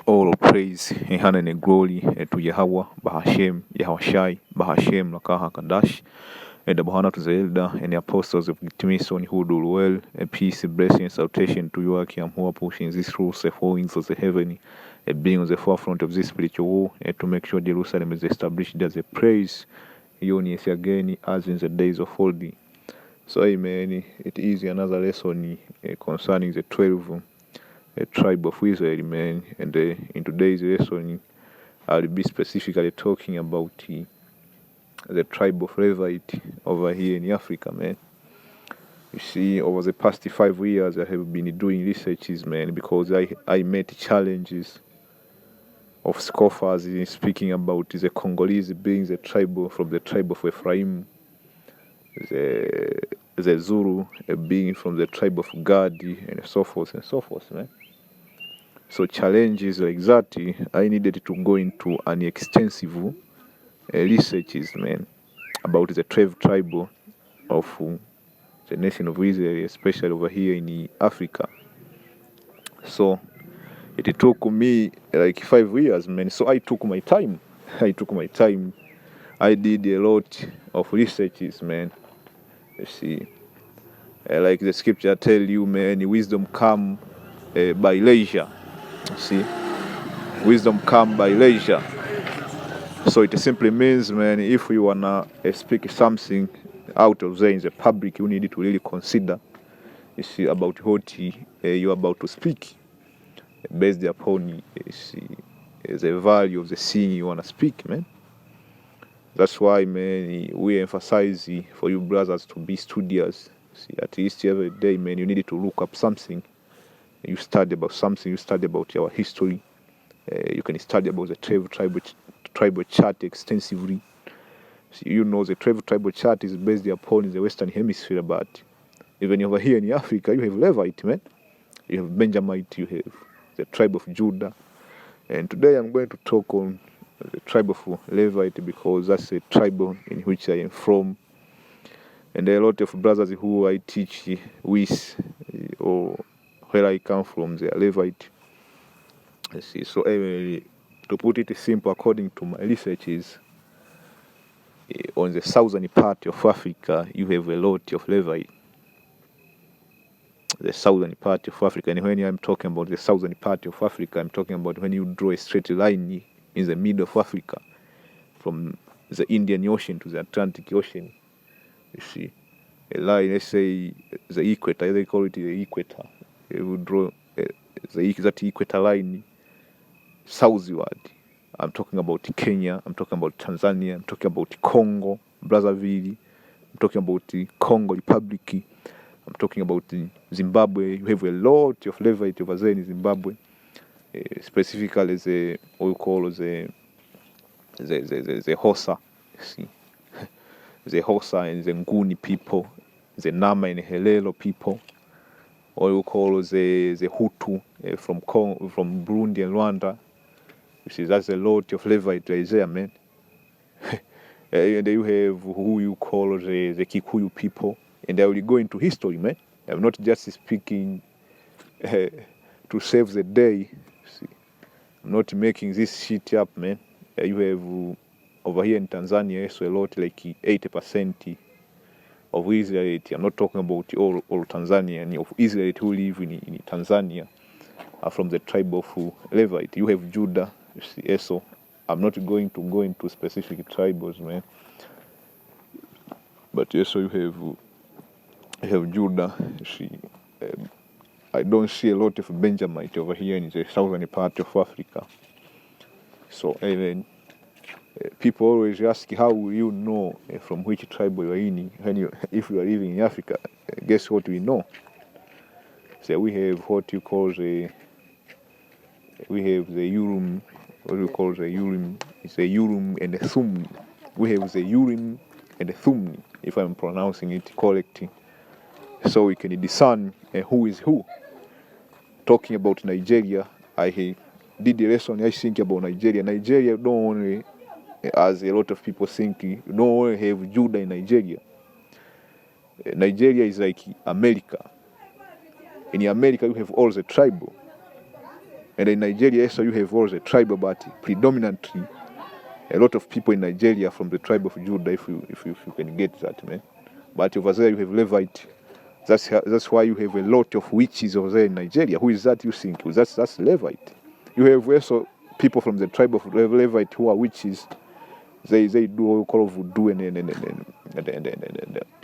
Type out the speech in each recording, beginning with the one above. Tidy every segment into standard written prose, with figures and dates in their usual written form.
All praise and honor and glory to Yahweh, Bahashem, Yahushai, Bahashem, Lakaha Kadash, and the Bahana to the elder and the apostles of Gittimison who do well, and peace, blessing, salutation to you, Akim, who are pushing these rules, the four wings of the heaven, and being on the forefront of this spiritual war, and to make sure Jerusalem is established as a praise, Yonius again, as in the days of old. So, amen. It is another lesson concerning the 12. A tribe of Israel, man. And in today's lesson, I'll be specifically talking about the tribe of LEVI over here in Africa, man. You see, over the past 5 years, I have been doing researches, man, because I met challenges of scoffers in speaking about the Congolese being the tribe from the tribe of Ephraim, the Zulu being from the tribe of Gadi, and so forth, man. So challenges like that, I needed to go into an extensive researches, man, about the 12 tribe of the nation of Israel, especially over here in Africa. So it took me like 5 years, man. So I took my time. I did a lot of researches, man. You see, like the scripture tell you, man, wisdom come by leisure. See, wisdom come by leisure. So it simply means, man, if you wanna speak something out of there in the public, you need to really consider, you see, about what you're about to speak, based upon, you see, the value of the thing you wanna speak, man. That's why, man, we emphasize for you brothers to be studious. See, at least every day, man, you need to look up something. You study about something. You study about your history. You can study about the tribal chart extensively. So you know the tribal chart is based upon the Western Hemisphere, but even over here in Africa, you have Levite, man. You have Benjamite, you have the tribe of Judah. And today I'm going to talk on the tribe of Levite because that's a tribe in which I am from. And there are a lot of brothers who I teach with, or where I come from, they are Levite. See, so to put it simple, according to my researches, on the southern part of Africa, you have a lot of Levite. The southern part of Africa, and when I'm talking about the southern part of Africa, I'm talking about when you draw a straight line in the middle of Africa, from the Indian Ocean to the Atlantic Ocean. You see, a line, let's say the equator, they call it the equator. You would draw that equator line southward. I'm talking about Kenya, I'm talking about Tanzania, I'm talking about Congo, Brazzaville, I'm talking about the Congo Republic, I'm talking about Zimbabwe. You have a lot of Levite over there in Zimbabwe, specifically the what we call the Hosa, see, the Hosa and the Nguni people, the Nama and Helelo people, or we call the Hutu from Burundi and Rwanda. You see, that's a lot of Levite right there, man. And you have who you call the Kikuyu people, and they will go into history, man. I'm not just speaking to save the day. See, I'm not making this shit up, man. You have over here in Tanzania, so a lot like 80% of Israelites. I'm not talking about all Tanzanians, of Israelites who live in Tanzania are from the tribe of Levite. You have Judah. You see, so I'm not going to go into specific tribes, man. But yes, so you have Judah. You see, I don't see a lot of Benjamite over here in the southern part of Africa. So even people always ask, how will you know from which tribe you are in if you are living in Africa? Guess what we know? So we have what you call we have the Urim. What we call the Urim? It's the Urim and the Thummim. We have the Urim and the Thummim, if I'm pronouncing it correctly, so we can discern who is who. Talking about Nigeria, I did the lesson. I think about Nigeria. Nigeria don't only, as a lot of people think, you don't only have Judah in Nigeria. Nigeria is like America. In America, you have all the tribal. And in Nigeria, so you have also a tribal, but predominantly a lot of people in Nigeria from the tribe of Judah, if you can get that, man. But over there you have Levite. That's why you have a lot of witches over there in Nigeria. Who is that you think? That's Levite. You have also people from the tribe of Levite who are witches. They do what you call voodoo and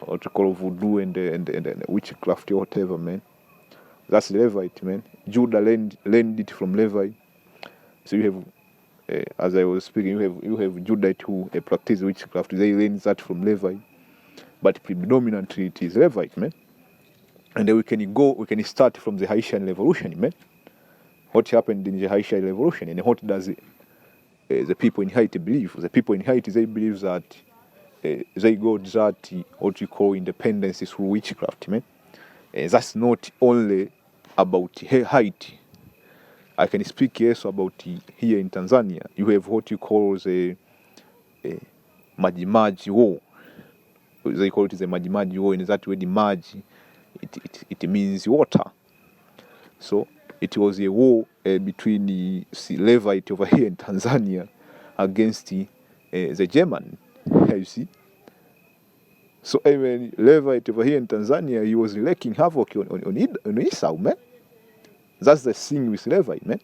what you call voodoo and witchcraft or whatever, man. That's Levite, man. Judah learned it from Levi. So you have, as I was speaking, you have Judite who practice witchcraft. They learn that from Levi, but predominantly it is Levite, man. And then we can start from the Haitian Revolution, man. What happened in the Haitian Revolution, and what does the people in Haiti believe? The people in Haiti, they believe that they got that what you call independence through witchcraft, man. That's not only about Haiti. I can speak also about here in Tanzania. You have what you call the Maji War. They call it the Maji War, and that way the Maji, it means water. So it was a war between the Levite over here in Tanzania against the German. You see? So even Levite over here in Tanzania, he was wreaking havoc on Esau, man. That's the thing with Levite, man.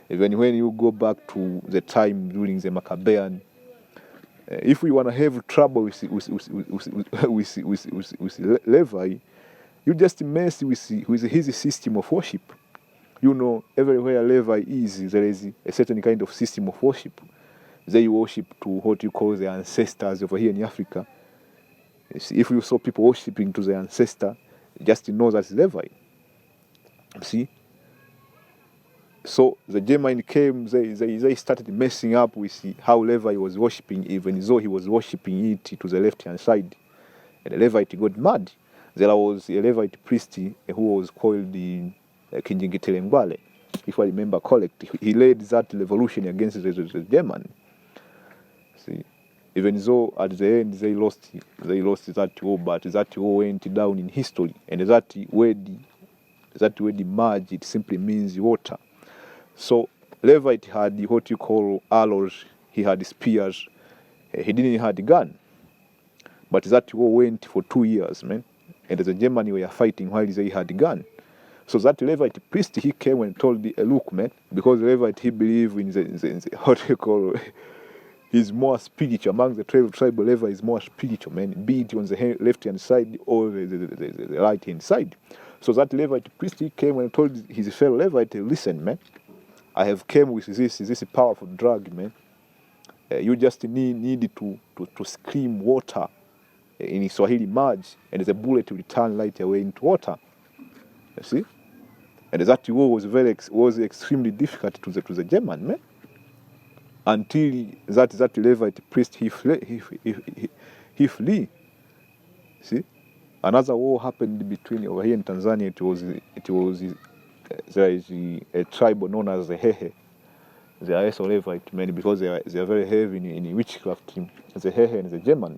Even when you go back to the time during the Maccabean, if we want to have trouble with Levi, you just mess with his system of worship. You know, everywhere Levi is, there is a certain kind of system of worship. They worship to what you call the ancestors over here in Africa. If you saw people worshiping to the ancestor, just know that's Levi. See? So the German came, they started messing up with how Levi was worshiping, even though he was worshiping it to the left-hand side. And the Levite got mad. There was a Levite priest who was called the Kinjingitelengwale, if I remember correctly. He led that revolution against the German. See, even though at the end they lost that war, but that war went down in history, and that word Maj, it simply means water. So Levite had what you call arrows, he had spears, he didn't have a gun. But that war went for 2 years, man. And the Germany were fighting while they had a gun. So that Levite priest, he came and told look, man, because Levite, he believed in the what you call, he's more spiritual. Among the tribal Levi is more spiritual, man, be it on the left-hand side or the right-hand side. So that Levite priest, he came and told his fellow Levite, listen, man, I have came with this powerful drug, man. You just need to scream water in Swahili Maj, and the bullet will turn right away into water. You see? And that war was extremely difficult to the German, man. Until that Levite priest he flee. See? Another war happened between over here in Tanzania. It was there is a tribe known as the Hehe. They are also Levite men because they are very heavy in witchcraft. The Hehe and the German.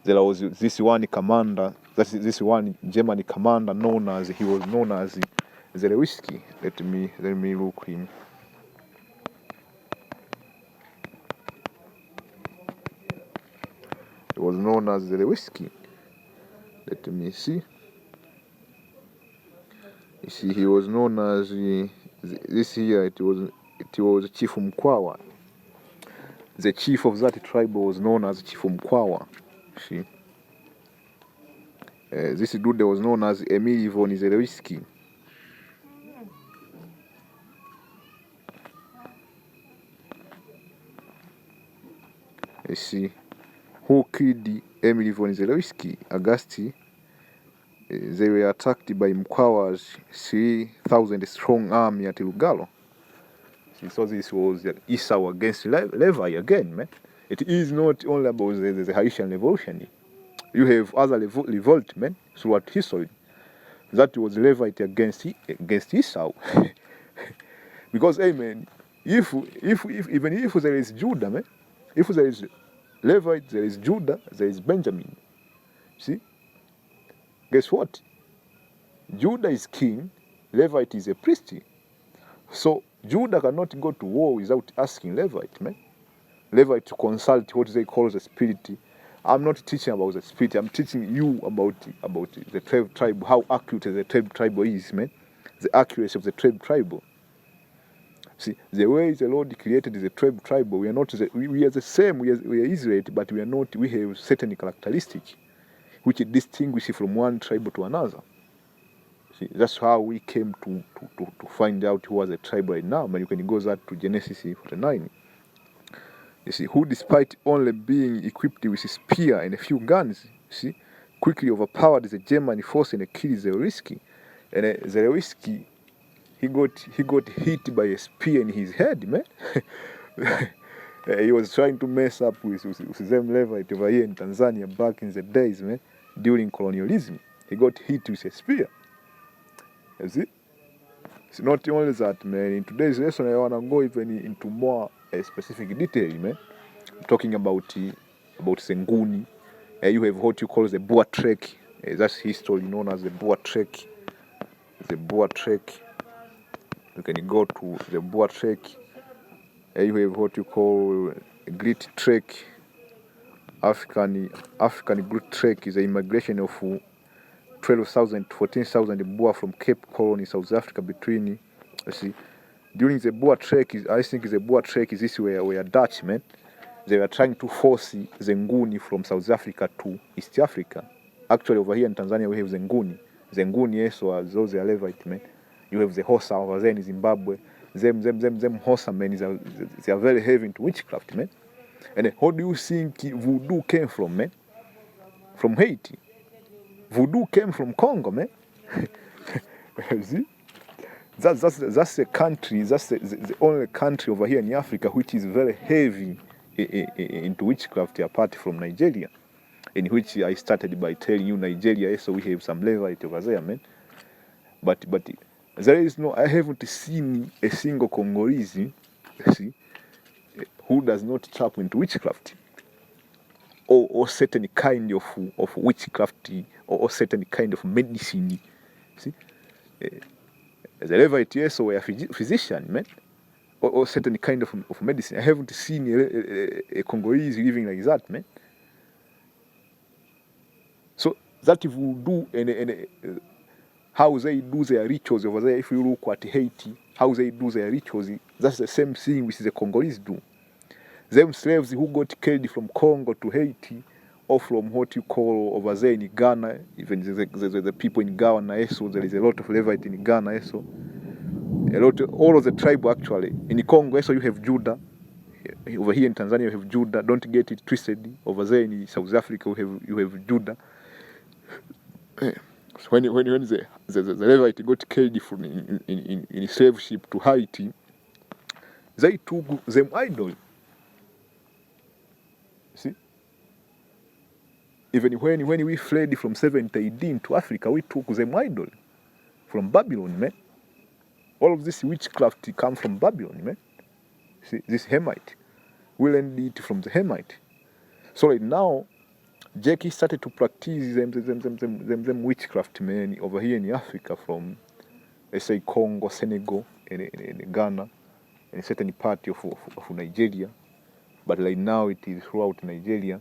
There was this one commander, this one German commander he was known as Zelewski. Let me look him. He was known as Zelewski. Let me see. You see, he was known as this year. It was Chief Mkwawa. The chief of that tribe was known as Chief Mkwawa. See, this dude was known as Emil von Zelewski. You see, who killed Emil von Zelewski? Augusti. They were attacked by Mkwawa's 3,000 strong army at Lugalo. So this was Esau against Levi again, man. It is not only about the Haitian Revolution. You have other revolt, man, throughout history. That was Levite against Esau. Because, hey, man, if even if there is Judah, man, if there is Levite, there is Judah, there is Benjamin. See? Guess what? Judah is king, Levite is a priest. So Judah cannot go to war without asking Levite, man. Levite to consult what they call the spirit. I'm not teaching about the spirit. I'm teaching you about the 12 tribe, how accurate the 12 tribe is, man. The accuracy of the 12 tribe. See, the way the Lord created the 12 tribe, we are not we are the same. We are Israelite, but we are not. We have certain characteristics which distinguish from one tribe to another. See, that's how we came to find out who was the tribe right now. But you can go that to Genesis 49. You see, who despite only being equipped with a spear and a few guns, see, quickly overpowered the German force and killed Zelensky. And Zelensky, he got hit by a spear in his head, man. He was trying to mess up with them Levite over here in Tanzania back in the days, man, during colonialism. He got hit with a spear. You see? It's not only that, man. In today's lesson, I want to go even into more specific detail, man. I'm talking about Senguni. You have what you call the Boer Trek. That's history known as the Boer Trek. The Boer Trek. You can go to the Boer Trek. You have what you call Great Trek. African Great Trek is the immigration of 12,000 to 14,000 Boer from Cape Colony, South Africa between, see, during the Boer Trek, I think the Boer Trek is this where Dutch, man. They were trying to force the Nguni from South Africa to East Africa. Actually, over here in Tanzania, we have the Nguni. The Nguni, yes, or those are Levite, man. You have the Hosa over there in Zimbabwe. Them Hosa, man, they are very heavy into witchcraft, man. And how do you think voodoo came from, man? From Haiti. Voodoo came from Congo, man. See? That's the country, that's the only country over here in Africa which is very heavy into witchcraft apart from Nigeria, in which I started by telling you Nigeria, so we have some Levite over there, man. But there is no, I haven't seen a single Congolese, see, who does not tap into witchcraft or certain kind of witchcraft or certain kind of medicine, see. The Levite, yes, so a physician, man, or certain kind of medicine. I haven't seen a Congolese living like that, man. So that voodoo and how they do their rituals over there, if you look at Haiti, how they do their rituals, that's the same thing which the Congolese do. Them slaves who got killed from Congo to Haiti, or from what you call over there in Ghana, even the people in Ghana, so there is a lot of Levite in Ghana, so all of the tribe actually. In Congo, so you have Judah. Over here in Tanzania, you have Judah. Don't get it twisted. Over there in South Africa, you have Judah. So when the Levite got killed from in slave ship to Haiti, they took them idol. See? Even when we fled from 70 AD into Africa, we took them idol from Babylon, man. All of this witchcraft come from Babylon, man. See, this Hamite. We learned it from the Hamite. So right now, Jackie started to practice them witchcraft, man, over here in Africa from, let's say, Congo, Senegal, and Ghana, and a certain part of Nigeria. But right now it is throughout Nigeria.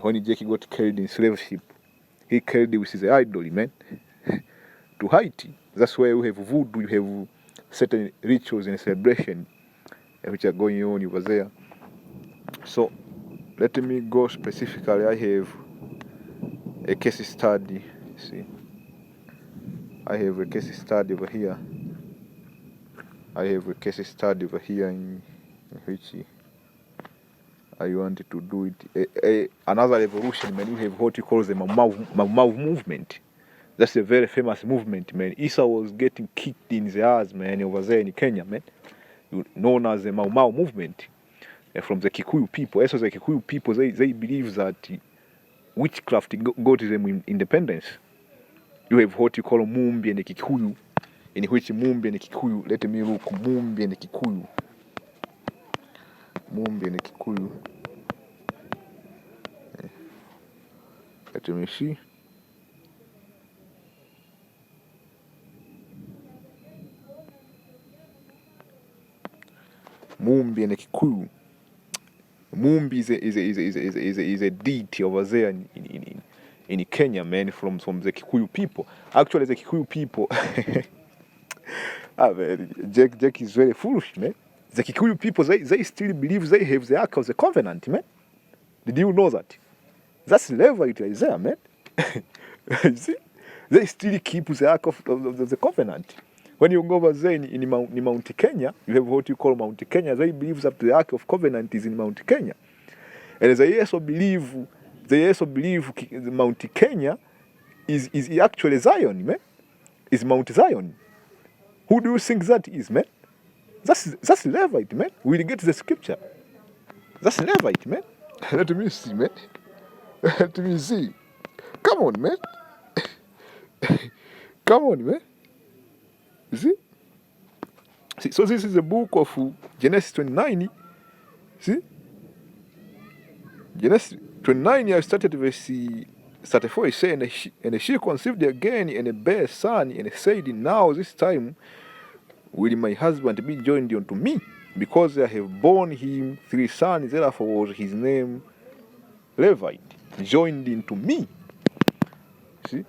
When Jackie got killed in slave ship, he killed with his idol, man, to Haiti. That's why we have voodoo, we have certain rituals and celebration which are going on over there. So let me go specifically. I have a case study. See, I have a case study over here. I have a case study over here in which I wanted to do it. Another revolution, man. You have what you call the Mau movement. That's a very famous movement, man. Isa was getting kicked in the ass, man, over there in Kenya, man. Known as the Mau movement. From the Kikuyu people. Also the Kikuyu people, they believe that witchcraft got them independence. You have what you call Mumbi and Kikuyu, in which Mumbi and Kikuyu, let me look, Mumbi and Kikuyu. Mumbi and Kikuyu. Let me see. Mumbi and the Kikuyu. Mumbi is a deity over there in Kenya, man, from the Kikuyu people. Actually, the Kikuyu people, man, Jack is very foolish, man. The Kikuyu people, they still believe they have the Ark of the Covenant, man. Did you know that? That's LEVI right there, man. You see? They still keep the Ark of the Covenant. When you go over there in Mount Kenya, you have what you call Mount Kenya. They believe that the Ark of Covenant is in Mount Kenya. And they also believe Mount Kenya is actually Zion, man. Is Mount Zion. Who do you think that is, man? That's Levite, man. We'll get the scripture. That's Levite, man. Let me see, man. Let me see. Come on, man. Come on, man. You see? So this is the book of Genesis 29. See? Genesis 29, I started verse 34. It says, and she conceived again and bare a son, and said, now this time will my husband be joined unto me, because I have borne him 3 sons. Therefore was his name Levite, joined into me. See?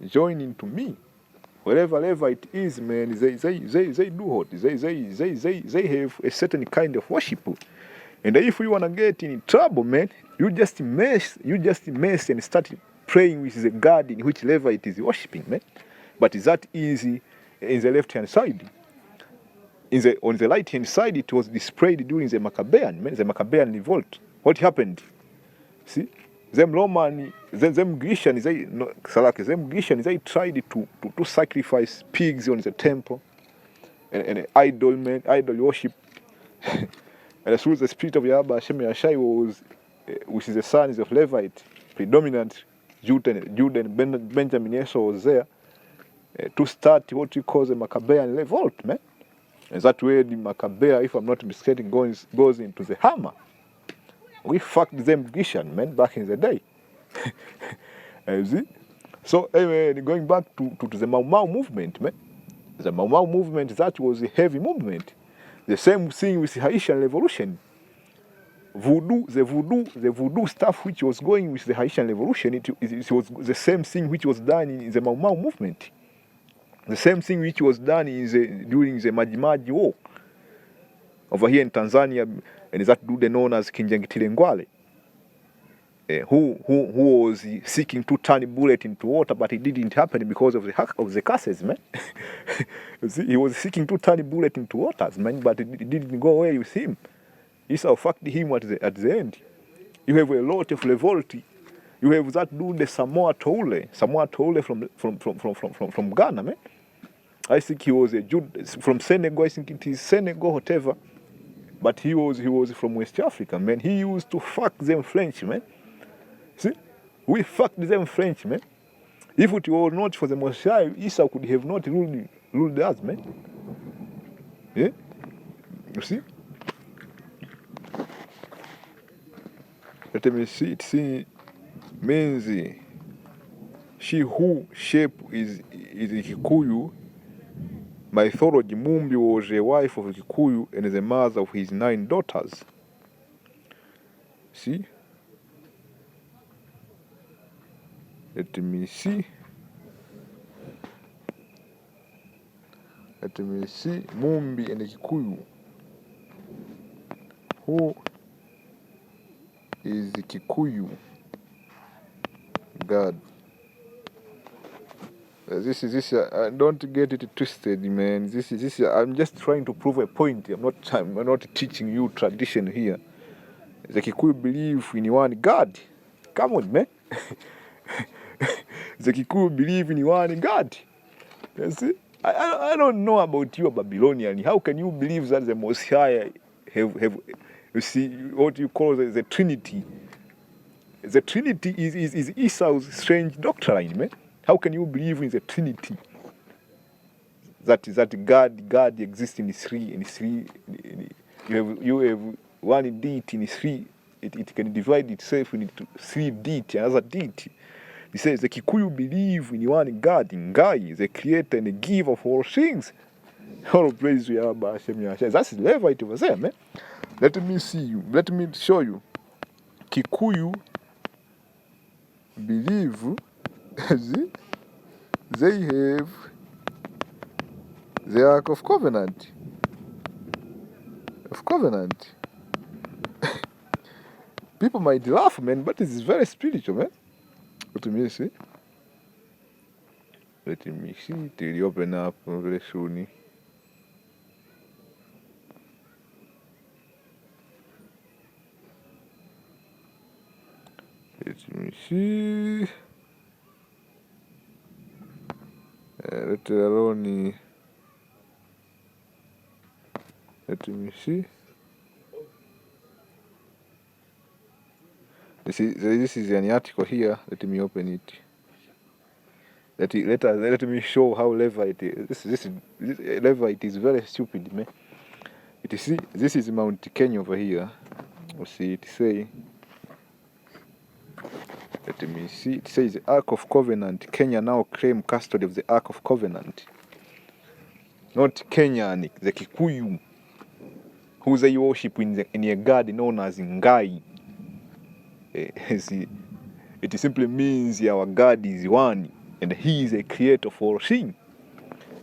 Joined into me. Wherever Levite is, man, they do what? They have a certain kind of worship. And if you wanna get in trouble, man, you just mess and start praying with the God in which Levite is worshiping, man. But that is in the left hand side. On the right hand side, it was displayed during the Maccabean, man, the Maccabean revolt. What happened? See? Them Roman, them Grecians, they tried to sacrifice pigs on the temple and idol worship. And through the spirit of Yahweh Hashem Yashai was, which is the sons of Levite, predominant Judah and Benjamin Esau was there to start what we call the Maccabean revolt, man. And that way the Maccabea, if I'm not mistaken, goes into the hammer. We fucked them Grecian, man, back in the day. You see? So, anyway, going back to the Mau Mau movement, man. The Mau Mau movement, that was a heavy movement. The same thing with the Haitian Revolution. The voodoo stuff which was going with the Haitian Revolution, it was the same thing which was done in the Mau Mau movement. The same thing which was done during the Majimaji War. Over here in Tanzania, and that dude known as Kinjangitile Ngwale, who was seeking to turn a bullet into water, but it didn't happen because of the curses, man. See, he was seeking to turn a bullet into waters, man, but it didn't go away with him. Esau fucked him at the end. You have a lot of revolt. You have that dude, Samoa Toule from Ghana, man. I think he was a Jude from Senegal. I think it is Senegal, whatever. But he was from West Africa, man. He used to fuck them French, man. See? We fucked them French, man. If it were not for the Messiah, Esau could have not ruled us, man. Yeah? You see? Let me see. It means she who shape is Kikuyu. Mythology, Mumbi was a wife of Kikuyu and the mother of his 9 daughters. See? Let me see. Mumbi and Kikuyu. Who is the Kikuyu God? This don't get it twisted, man. This is. I'm just trying to prove a point. I'm not teaching you tradition here. The Kikuyu believe in one God. Come on, man. The Kikuyu believe in one God. You see? I don't know about you, Babylonian. How can you believe that the Most High have you see what you call the Trinity? The Trinity is Esau's strange doctrine, man. How can you believe in the Trinity? That God exists in three. You have one deity in three. It can divide itself into 3 deity, another deity. He says the Kikuyu believe in one God, in Ngai, the creator and the giver of all things. All praise to Yahweh Hashem Yahshai. That's Levite over there, man. Let me see you. Let me show you. Kikuyu believe they have the Ark of Covenant. People might laugh, man, but it's very spiritual, man. Let me see. Till you open up very soon. Let me see. Let alone. Let me see. This is an article here. Let me open it. Let me show how Levite is. This Levite is very stupid, man. This is Mount Kenya over here. You see it say. Let me see. It says the Ark of Covenant. Kenya now claim custody of the Ark of Covenant. Not Kenya, the Kikuyu, who they worship in a god known as Ngai. See, it simply means our God is one, and He is a creator for sin.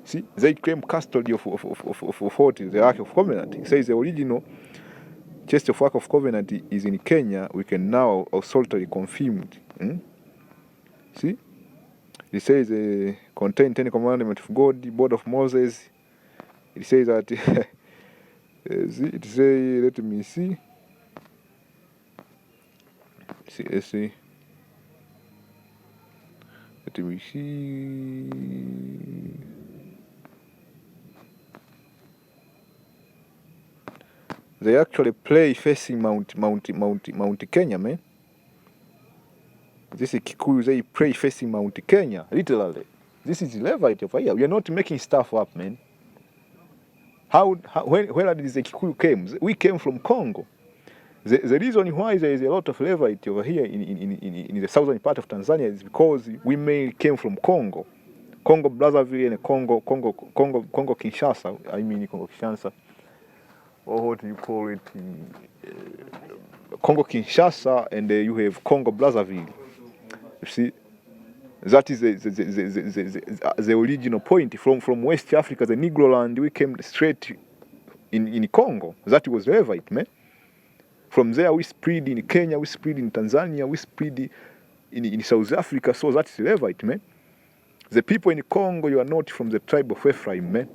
See, they claim custody of what is the Ark of Covenant. It says the original chest of Ark of Covenant is in Kenya. We can now assaultally confirm it. See, it says contain 10 commandments of God, the board of Moses. It says that. It says, let me see. Let's see. Let me see. They actually play facing Mount Kenya, man. This is Kikuyu. They pray facing Mount Kenya, literally. This is Levite over here. We are not making stuff up, man. Where did the Kikuyu came? We came from Congo. The reason why there is a lot of Levite over here in the southern part of Tanzania is because we mainly came from Congo. Congo Brazzaville and Congo Kinshasa. I mean Congo Kinshasa. Or what do you call it? Congo Kinshasa, and you have Congo Brazzaville. You see, that is the original point. From West Africa, the Negro land, we came straight in Congo. That was Levite, man. From there, we spread in Kenya, we spread in Tanzania, we spread in South Africa. So that's Levite, man. The people in Congo, you are not from the tribe of Ephraim, man.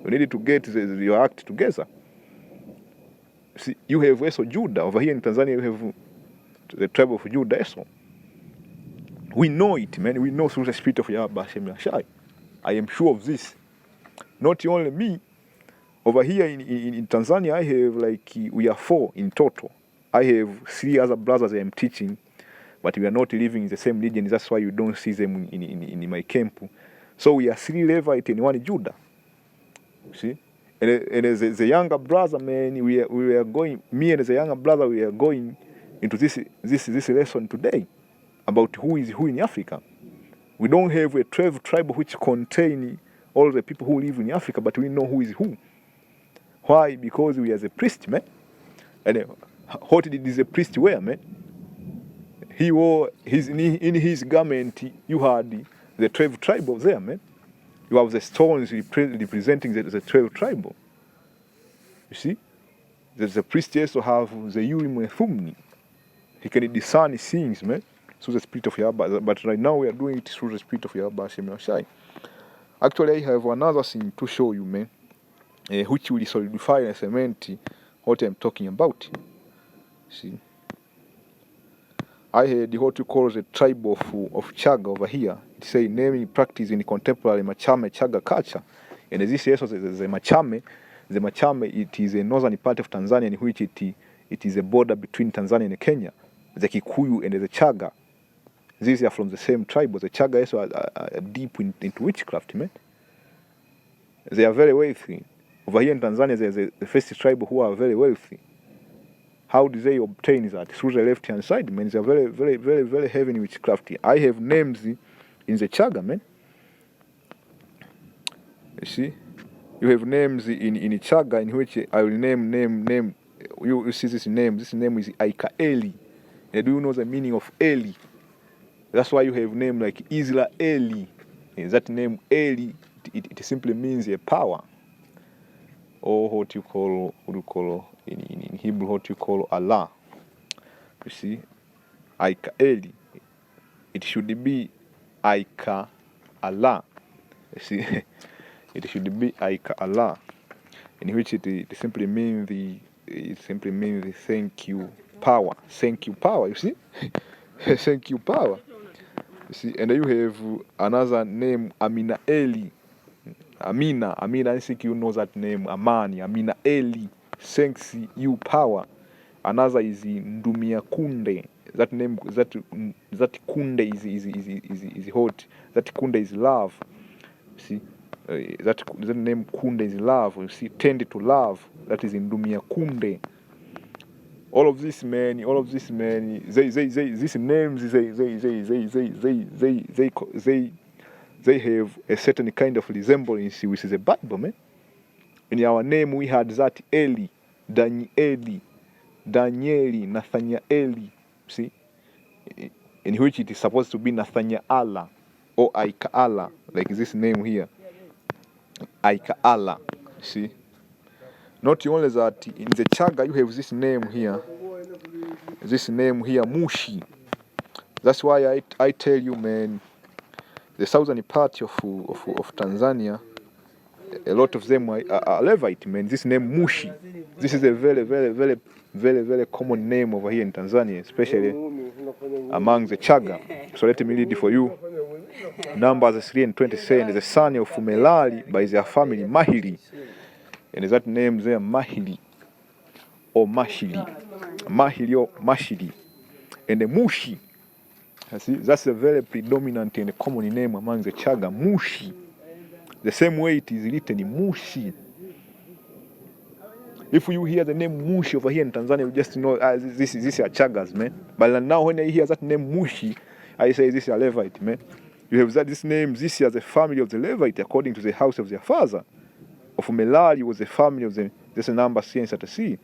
You need to get your act together. See, you have also Judah. Over here in Tanzania, you have the tribe of Judah also. We know it, man. We know through the spirit of Yahweh Hashem Yahshai. I am sure of this. Not only me. Over here in Tanzania, I have we are 4 in total. I have 3 other brothers I am teaching, but we are not living in the same region. That's why you don't see them in my camp. So we are 3 Levite and 1 Judah. See? And as the younger brother, man, we are going, me and the younger brother, we are going into this lesson today about who is who in Africa. We don't have a 12 tribe which contain all the people who live in Africa, but we know who is who. Why? Because we are the priest, man. And what did the priest wear, man? He wore in his garment. You had the 12 tribes there, man. You have the stones representing the 12 tribes. You see, the priest also have the Urim and Thummim. He can discern things, man, through the spirit of Yahweh. But right now we are doing it through the spirit of Yahweh Hashem Yahshai. Actually, I have another thing to show you, man, which will solidify and cement what I'm talking about. See, I had what you call the tribe of Chaga over here. It says naming practice in contemporary Machame Chaga culture. And this is also the Machame. The Machame, it is a northern part of Tanzania in which it is a border between Tanzania and Kenya. The Kikuyu and the Chaga. These are from the same tribe, but the Chaga also are deep into witchcraft, man. They are very wealthy. Over here in Tanzania, there's the first tribe who are very wealthy. How do they obtain that? Through the left-hand side, man. They are very, very, very, very heavy in witchcraft. I have names in the Chaga, man. You see? You have names in Chaga in which I will name. You see this name. This name is Aika Eli. And do you know the meaning of Eli? That's why you have name like Isla Eli. And that name Eli, it simply means a power. Or what you call in Hebrew, what you call Allah. You see, Aika Eli. It should be Aika Allah. You see, it should be Aika Allah, in which it simply means the thank you power. Thank you power. You see, thank you power. You see, and then you have another name, Amina Eli. Amina, I think you know that name, Amani, Amina Eli, thanks you power. Another is Ndumia Kunde. That name, that Kunde is hot. That Kunde is love. See, that name Kunde is love. You see, tend to love. That is Ndumia Kunde. All of this man, these names, they have a certain kind of resemblance with the Bible, man. In our name we had that Eli, Danieli, Nathanieli, see, in which it is supposed to be Nathaniel or Aika Allah, like this name here, Aika Allah, see. Not only that, in the Chaga you have this name here, Mushi. That's why I tell you, man, the southern part of Tanzania, a lot of them are Levite, man. This name Mushi, this is a very common name over here in Tanzania, especially among the Chaga. So let me read it for you. Numbers 3 and 20 saying, the son of Merari by their family, Mahili. And that name there, Mahili or Mashili. Mahili or Mashili. And the Mushi. See, that's a very predominant and common name among the Chaga, Mushi. The same way it is written, Mushi. If you hear the name Mushi over here in Tanzania, you just know this are Chagas, man. But now when I hear that name Mushi, I say this is a Levite, man. You have this name, this is the family of the Levite according to the house of their father. Of Merari was the family of this is number C at sea.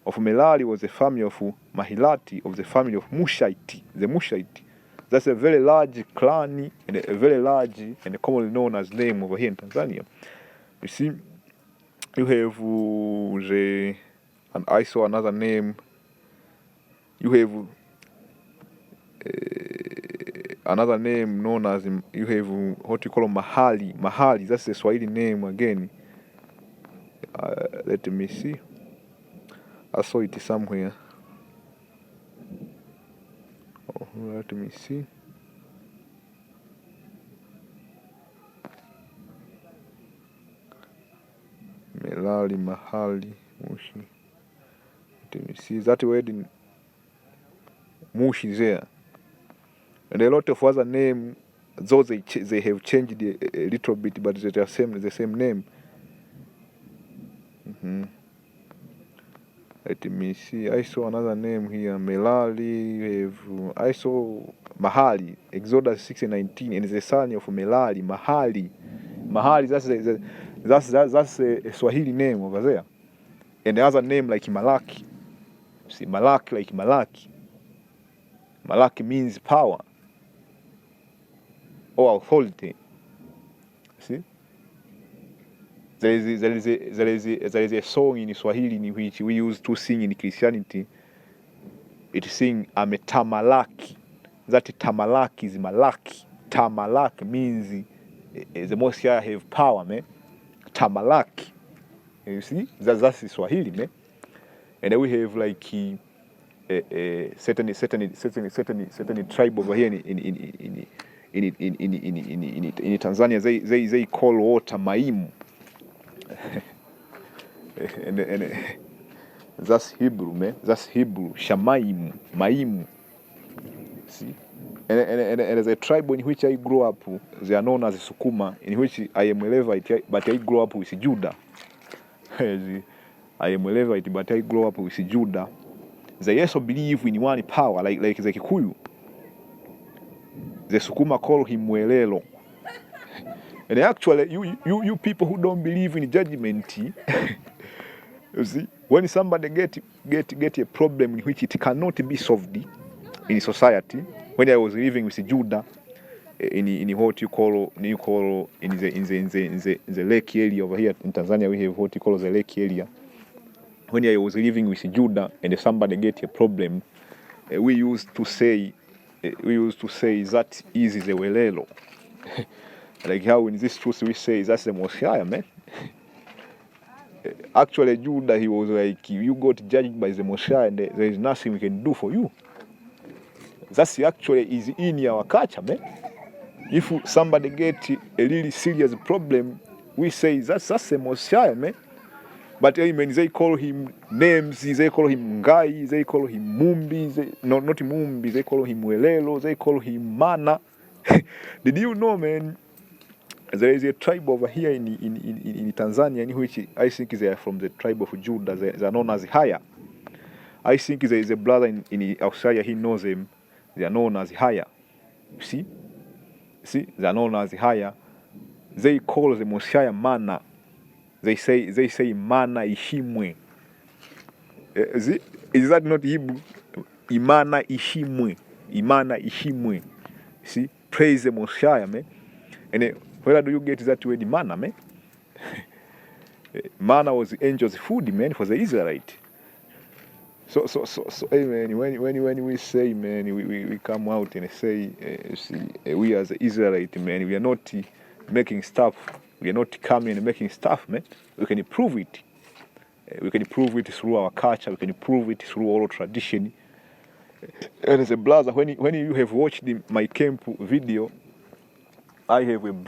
Of Merari was the family of Mahilati, of the family of Mushaiti, the Mushaiti. That's a very large clan and a very large and commonly known as name over here in Tanzania. You see, you have and I saw another name. You have another name known as, you have what you call Mahali. Mahali, that's the Swahili name again. Let me see. I saw it somewhere. Oh, let me see. Merari, Mahali, Mushi. Let me see. That word in Mushi is there. And a lot of other names, though they have changed a little bit, but they are the same name. Let me see. I saw another name here, Merari. I saw Mahali, Exodus 6:19, and the son of Merari, Mahali. Mahali, that's a Swahili name over there. And the other name like Malaki. See, Malaki like Malaki. Malaki means power or authority. See? There is a song in Swahili in which we used to sing in Christianity. It sing Ametamalaki. That Tamalaki is Malaki. Tamalaki means the Most High have power, man. Tamalaki. You see? That's Swahili, man. And then we have like certain tribe over here in Tanzania. They call water Maimu. and that's Hebrew, man. That's Hebrew. Shamaim, Maimu. See? And as a tribe in which I grew up, they are known as Sukuma, in which I am a Levite, but I grew up with Judah. I am a Levite, but I grew up with Judah. They also believe in one power, like the Kikuyu. The Sukuma call him Mwelelo. And actually, you people who don't believe in judgment, you see, when somebody get a problem in which it cannot be solved in society, when I was living with Judah in what you call in the lake area over here in Tanzania, we have what you call the lake area. When I was living with Judah and somebody get a problem, we used to say that is the welelo. Like how in this truth we say that's the Messiah, man. Actually, Judah, he was like, you got judged by the Messiah and there is nothing we can do for you. That's actually is in our culture, man. If somebody get a really serious problem, we say that's the Messiah, man. But amen, they call him names, they call him Ngai, they call him Mumbi, not Mumbi, they call him Welelo, they call him Mana. Did you know, man, there is a tribe over here in Tanzania in which I think they are from the tribe of Judah, they are known as Haya. I think there is a brother in Australia, he knows them, they are known as Haya. You see, they are known as Haya. They call the Messiah Mana. They say Mana Ishimwe. Is that not Hebrew? Imana Ishimwe. Imana Ishimwe. See, praise the Messiah, man. And where do you get that word Mana, man? Mana was the angel's food, man, for the Israelite. So, man, when we say, man, we come out and say, we as the Israelite, man, we are not making stuff. We are not coming and making stuff, man. We can prove it. We can prove it through our culture. We can prove it through oral tradition. And as a brother, when you have watched my camp video, I have a